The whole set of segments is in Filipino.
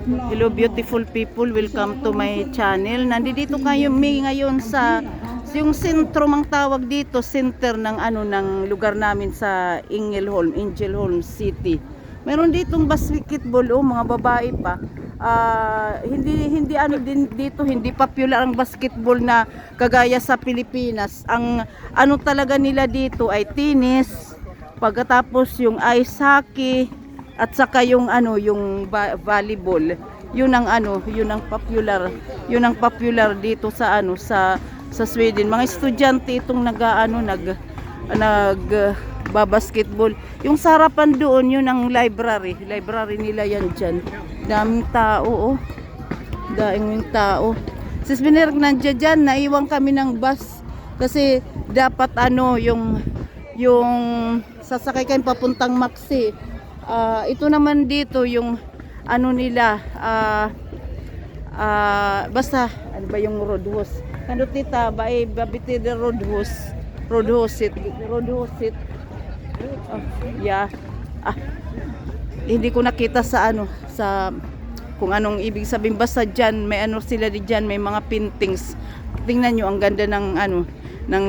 Hello beautiful people, welcome to my channel. Nandito kayo ngayon sa yung sentro mang tawag dito, center ng ng lugar namin sa Angelholm City. Meron ditong basketball, mga babae pa. Hindi din dito, hindi popular ang basketball na kagaya sa Pilipinas. Ang talaga nila dito ay tennis, pagkatapos yung ice hockey, at saka yung yung volleyball. Yun ang popular dito sa sa Sweden. Mga estudyante itong nag basketball. Yung sa harapan doon, yun ang library nila yan diyan. Daming tao, daming tao. Sis Binerg nandiyan dyan, naiwan kami ng bus kasi dapat yung sasakay kayo papuntang Maxi. Ito naman dito yung nila basta ano ba yung roadhouse kando tita ba babiti the roadhouse it yeah, hindi ko nakita sa sa kung anong ibig sabihin, basta dyan may sila diyan, may mga paintings. Tingnan nyo ang ganda ng ng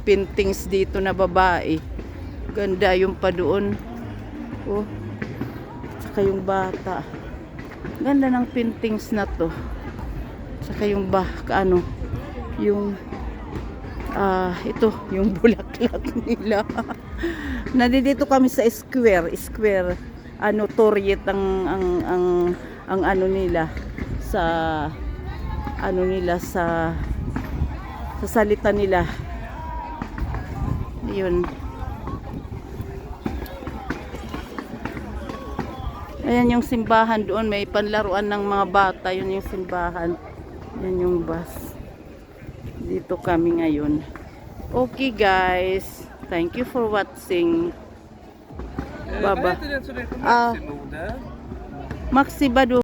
paintings dito na babae, ganda yung pa doon. Saka yung bata. Ganda ng paintings na to. Saka yung yung ito, yung bulaklak nila. Nandito kami sa square, Toriet ang nila sa nila sa salita nila. Yun. Ayan yung simbahan doon, may panlaruan ng mga bata, yun yung simbahan. Yan yung bus. Dito kami ngayon. Okay guys, thank you for watching. Baba. Maxi Badu.